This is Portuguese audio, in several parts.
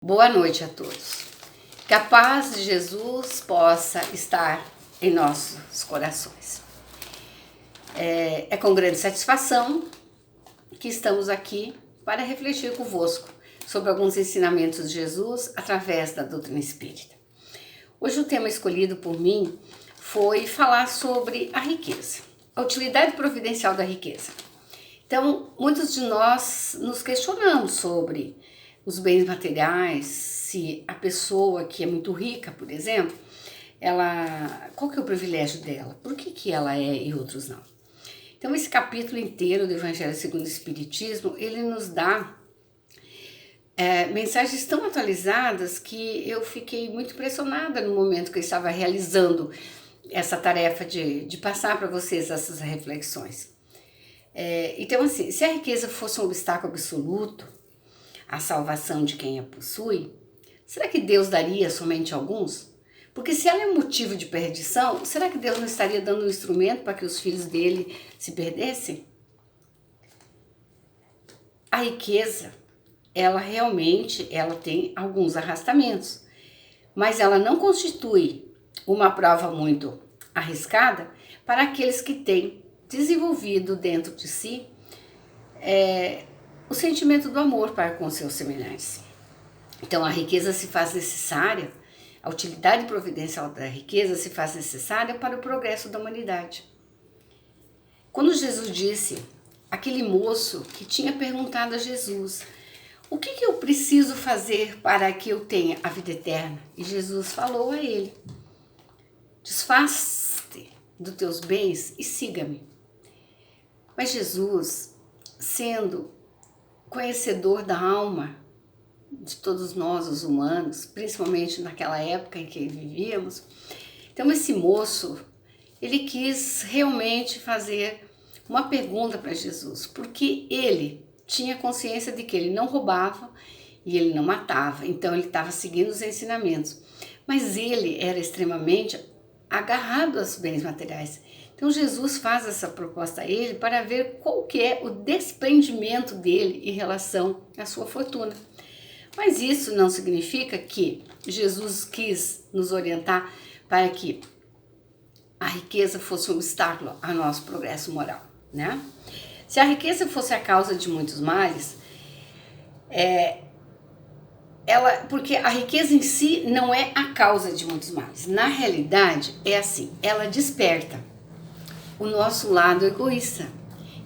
Boa noite a todos. Que a paz de Jesus possa estar em nossos corações. É com grande satisfação que estamos aqui para refletir convosco sobre alguns ensinamentos de Jesus através da doutrina espírita. Hoje o tema escolhido por mim foi falar sobre a riqueza, a utilidade providencial da riqueza. Então, muitos de nós nos questionamos sobre os bens materiais, se a pessoa que é muito rica, por exemplo, qual que é o privilégio dela? Por que ela é e outros não? Então, esse capítulo inteiro do Evangelho segundo o Espiritismo, ele nos dá mensagens tão atualizadas que eu fiquei muito impressionada no momento que eu estava realizando essa tarefa de passar para vocês essas reflexões. Então, assim, se a riqueza fosse um obstáculo absoluto à salvação de quem a possui, será que Deus daria somente a alguns? Porque se ela é motivo de perdição, será que Deus não estaria dando um instrumento para que os filhos dele se perdessem? A riqueza, ela tem alguns arrastamentos, mas ela não constitui uma prova muito arriscada para aqueles que têm desenvolvido dentro de si o sentimento do amor para com seus semelhantes. Então a riqueza se faz necessária, a utilidade providencial da riqueza se faz necessária para o progresso da humanidade. Quando Jesus disse, aquele moço que tinha perguntado a Jesus, o que eu preciso fazer para que eu tenha a vida eterna? E Jesus falou a ele, desfaz-te dos teus bens e siga-me. Mas Jesus, sendo conhecedor da alma de todos nós, os humanos, principalmente naquela época em que vivíamos, então esse moço, ele quis realmente fazer uma pergunta para Jesus, porque ele tinha consciência de que ele não roubava e ele não matava, então ele estava seguindo os ensinamentos, mas ele era extremamente agarrado aos bens materiais. Então Jesus faz essa proposta a ele para ver qual que é o desprendimento dele em relação à sua fortuna. Mas isso não significa que Jesus quis nos orientar para que a riqueza fosse um obstáculo ao nosso progresso moral, né? Se a riqueza fosse a causa de muitos males, porque a riqueza em si não é a causa de muitos males. Na realidade, é assim, ela desperta o nosso lado egoísta.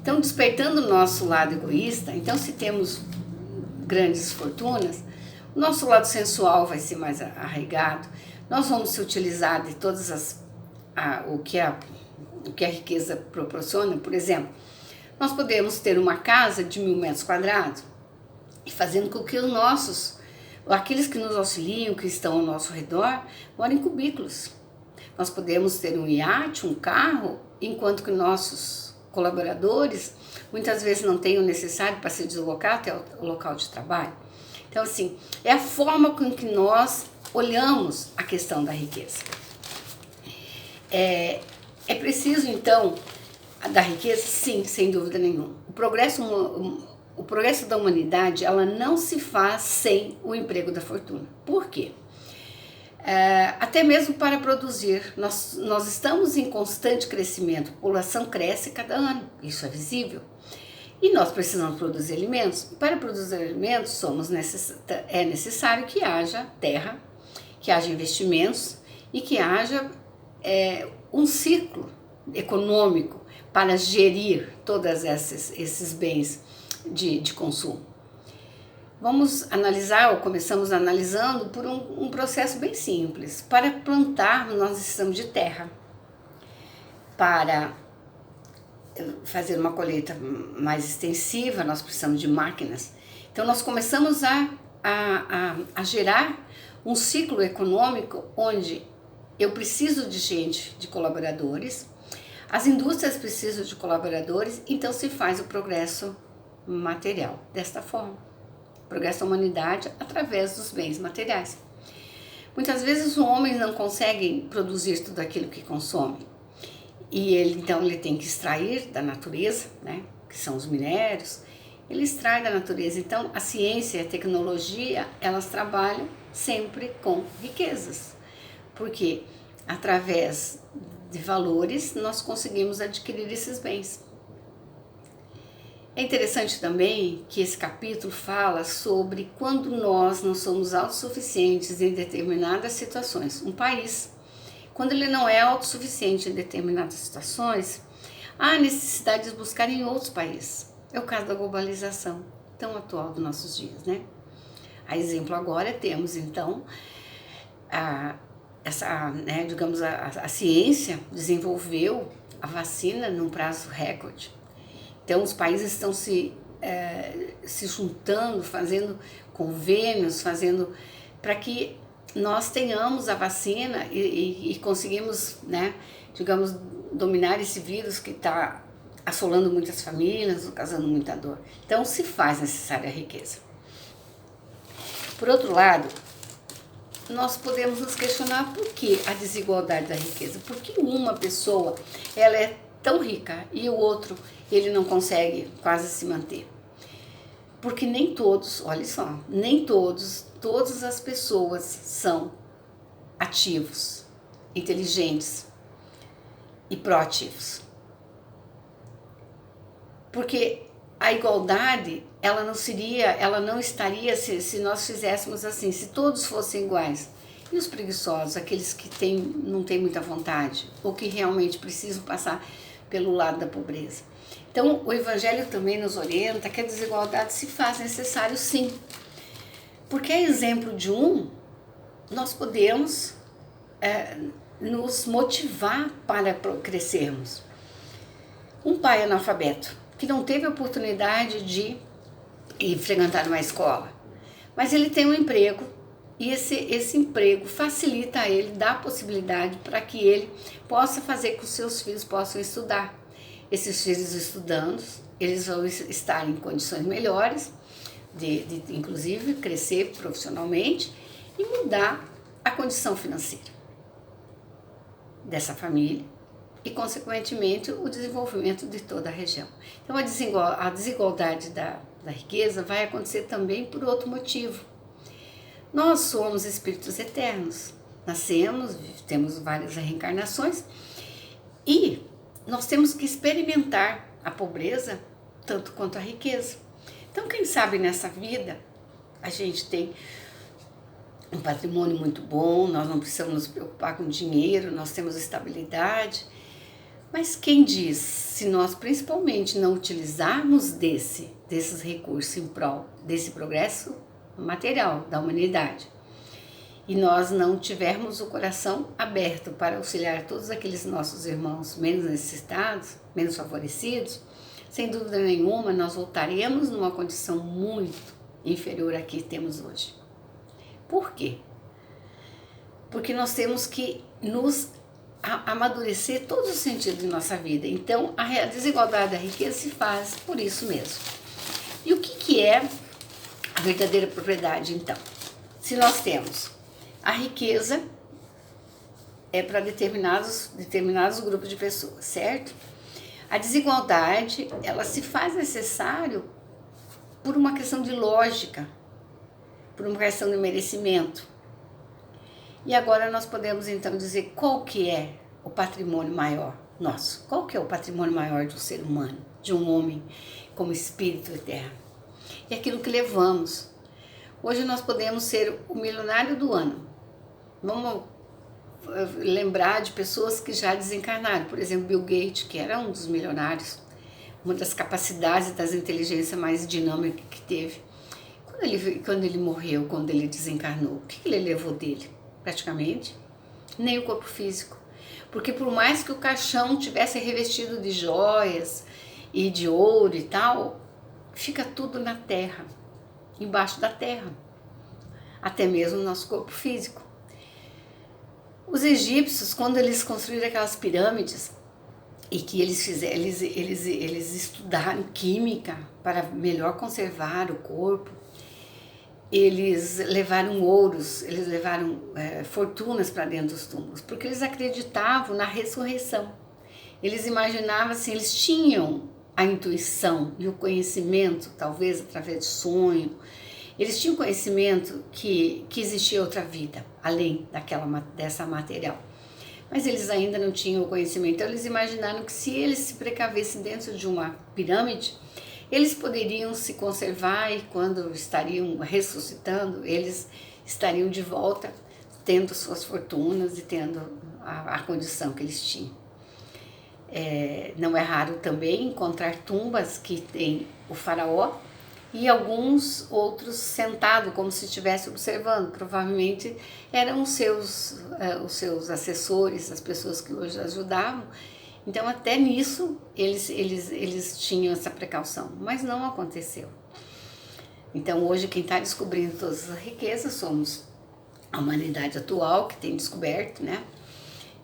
Então, despertando o nosso lado egoísta, então se temos grandes fortunas, o nosso lado sensual vai ser mais arraigado, nós vamos se utilizar de todas o que a riqueza proporciona. Por exemplo, nós podemos ter uma casa de 1.000 metros quadrados e fazendo com que aqueles que nos auxiliam, que estão ao nosso redor, morem em cubículos. Nós podemos ter um iate, um carro, enquanto que nossos colaboradores muitas vezes não têm o necessário para se deslocar até o local de trabalho. Então, assim, é a forma com que nós olhamos a questão da riqueza. É preciso, então, da riqueza? Sim, sem dúvida nenhuma. O progresso da humanidade, ela não se faz sem o emprego da fortuna. Por quê? Até mesmo para produzir, nós estamos em constante crescimento, a população cresce cada ano, isso é visível, e nós precisamos produzir alimentos. Para produzir alimentos é necessário que haja terra, que haja investimentos e que haja um ciclo econômico para gerir todos esses bens de consumo. Vamos analisar, ou começamos analisando, por um processo bem simples. Para plantar, nós precisamos de terra. Para fazer uma colheita mais extensiva, nós precisamos de máquinas. Então, nós começamos a gerar um ciclo econômico onde eu preciso de gente, de colaboradores, as indústrias precisam de colaboradores, então se faz o progresso material desta forma. Progresso da humanidade através dos bens materiais. Muitas vezes o homem não consegue produzir tudo aquilo que consome e então ele tem que extrair da natureza, né, que são os minérios, ele extrai da natureza. Então, a ciência e a tecnologia, elas trabalham sempre com riquezas, porque através de valores nós conseguimos adquirir esses bens. É interessante também que esse capítulo fala sobre quando nós não somos autossuficientes em determinadas situações. Um país, quando ele não é autossuficiente em determinadas situações, há necessidade de buscar em outros países. É o caso da globalização tão atual dos nossos dias, né? A exemplo agora temos então a ciência desenvolveu a vacina num prazo recorde. Então os países estão se juntando, fazendo convênios, para que nós tenhamos a vacina e conseguimos, né, dominar esse vírus que está assolando muitas famílias, causando muita dor. Então se faz necessária a riqueza. Por outro lado, nós podemos nos questionar por que a desigualdade da riqueza. Por que uma pessoa ela é tão rica e o outro ele não consegue quase se manter? Porque nem todos, olha só, nem todas as pessoas são ativos, inteligentes e proativos. Porque a igualdade, ela não estaria se nós fizéssemos assim, se todos fossem iguais. E os preguiçosos, aqueles que não têm muita vontade, ou que realmente precisam passar pelo lado da pobreza. Então, o Evangelho também nos orienta que a desigualdade se faz necessário sim. Porque a exemplo de nós podemos nos motivar para crescermos. Um pai analfabeto, que não teve a oportunidade de ir frequentar uma escola, mas ele tem um emprego e esse emprego facilita a ele, dá a possibilidade para que ele possa fazer com que os seus filhos possam estudar. Esses filhos estudando, eles vão estar em condições melhores de inclusive crescer profissionalmente e mudar a condição financeira dessa família e, consequentemente, o desenvolvimento de toda a região. Então, a desigualdade da riqueza vai acontecer também por outro motivo. Nós somos espíritos eternos, nascemos, temos várias reencarnações e nós temos que experimentar a pobreza tanto quanto a riqueza. Então, quem sabe nessa vida a gente tem um patrimônio muito bom, nós não precisamos nos preocupar com dinheiro, nós temos estabilidade. Mas quem diz, se nós principalmente não utilizarmos desses recursos em prol desse progresso material da humanidade e nós não tivermos o coração aberto para auxiliar todos aqueles nossos irmãos menos necessitados, menos favorecidos, sem dúvida nenhuma nós voltaremos numa condição muito inferior à que temos hoje. Por quê? Porque nós temos que nos amadurecer todos os sentidos de nossa vida. Então, a desigualdade da riqueza se faz por isso mesmo. E o que é a verdadeira propriedade, então? Se nós temos a riqueza, é para determinados grupos de pessoas, certo? A desigualdade, ela se faz necessário por uma questão de lógica, por uma questão de merecimento. E agora nós podemos então dizer qual que é o patrimônio maior nosso. Qual que é o patrimônio maior do ser humano, de um homem como espírito eterno? É aquilo que levamos. Hoje nós podemos ser o milionário do ano. Vamos lembrar de pessoas que já desencarnaram. Por exemplo, Bill Gates, que era um dos milionários, uma das capacidades das inteligências mais dinâmicas que teve. Quando ele morreu, quando ele desencarnou, o que ele levou dele? Praticamente nem o corpo físico, porque por mais que o caixão tivesse revestido de joias e de ouro e tal, fica tudo na terra, embaixo da terra, até mesmo o nosso corpo físico. Os egípcios, quando eles construíram aquelas pirâmides e que eles estudaram química para melhor conservar o corpo, eles levaram ouros, eles levaram fortunas para dentro dos túmulos, porque eles acreditavam na ressurreição. Eles imaginavam assim, eles tinham a intuição e o conhecimento, talvez através de sonho. Eles tinham conhecimento que existia outra vida, além dessa material. Mas eles ainda não tinham o conhecimento. Então eles imaginaram que se eles se precavessem dentro de uma pirâmide, eles poderiam se conservar e quando estariam ressuscitando, eles estariam de volta, tendo suas fortunas e tendo a condição que eles tinham. Não é raro também encontrar tumbas que tem o faraó e alguns outros sentados como se estivesse observando. Provavelmente eram os seus assessores, as pessoas que hoje ajudavam. Então até nisso eles tinham essa precaução, mas não aconteceu. Então hoje quem está descobrindo todas as riquezas somos a humanidade atual que tem descoberto, né?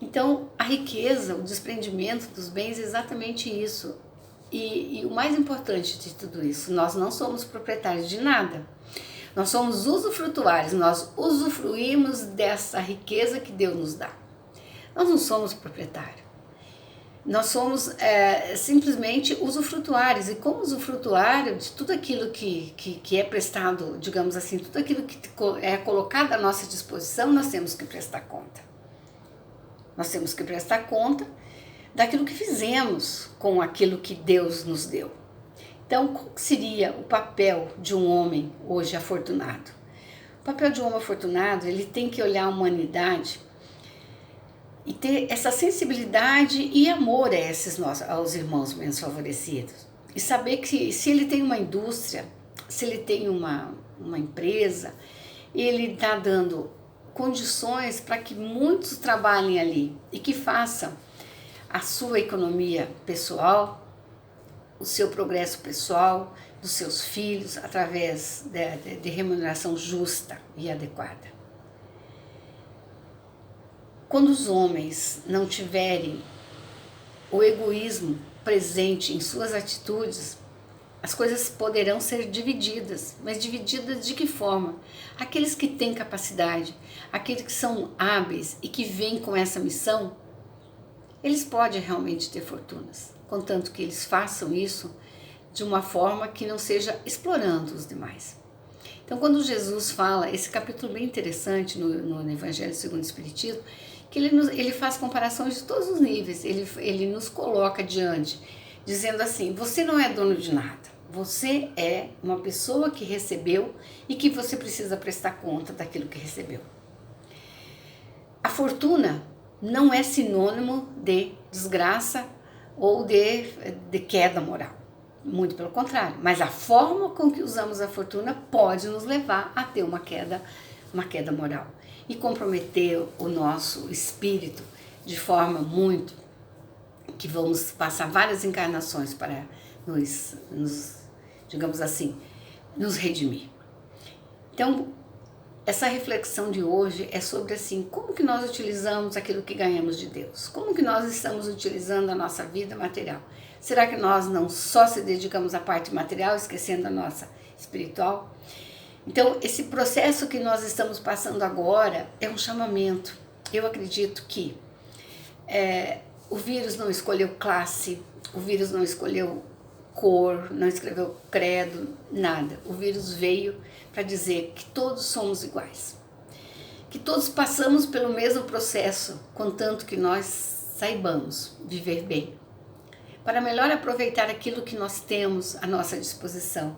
Então a riqueza, o desprendimento dos bens é exatamente isso. E o mais importante de tudo isso, nós não somos proprietários de nada. Nós somos usufrutuários, nós usufruímos dessa riqueza que Deus nos dá. Nós não somos proprietários. Nós somos simplesmente usufrutuários. E como usufrutuário de tudo aquilo que é prestado, digamos assim, tudo aquilo que é colocado à nossa disposição, nós temos que prestar conta. Nós temos que prestar conta daquilo que fizemos com aquilo que Deus nos deu. Então, qual seria o papel de um homem hoje afortunado? O papel de um homem afortunado, ele tem que olhar a humanidade e ter essa sensibilidade e amor aos irmãos menos favorecidos. E saber que se ele tem uma indústria, se ele tem uma empresa, ele está dando condições para que muitos trabalhem ali e que façam a sua economia pessoal, o seu progresso pessoal, dos seus filhos, através de remuneração justa e adequada. Quando os homens não tiverem o egoísmo presente em suas atitudes, as coisas poderão ser divididas, mas divididas de que forma? Aqueles que têm capacidade, aqueles que são hábeis e que vêm com essa missão, eles podem realmente ter fortunas, contanto que eles façam isso de uma forma que não seja explorando os demais. Então, quando Jesus fala, esse capítulo bem interessante no Evangelho segundo o Espiritismo, que ele faz comparações de todos os níveis, ele nos coloca diante, dizendo assim, você não é dono de nada, você é uma pessoa que recebeu e que você precisa prestar conta daquilo que recebeu. A fortuna não é sinônimo de desgraça ou de queda moral. Muito pelo contrário. Mas a forma com que usamos a fortuna pode nos levar a ter uma queda moral. E comprometer o nosso espírito de forma muito que vamos passar várias encarnações para digamos assim, nos redimir. Então, essa reflexão de hoje é sobre assim, como que nós utilizamos aquilo que ganhamos de Deus? Como que nós estamos utilizando a nossa vida material? Será que nós não só se dedicamos à parte material, esquecendo a nossa espiritual? Então, esse processo que nós estamos passando agora é um chamamento. Eu acredito que o vírus não escolheu classe, o vírus não escolheu cor, não escreveu credo, nada. O vírus veio para dizer que todos somos iguais, que todos passamos pelo mesmo processo, contanto que nós saibamos viver bem, para melhor aproveitar aquilo que nós temos à nossa disposição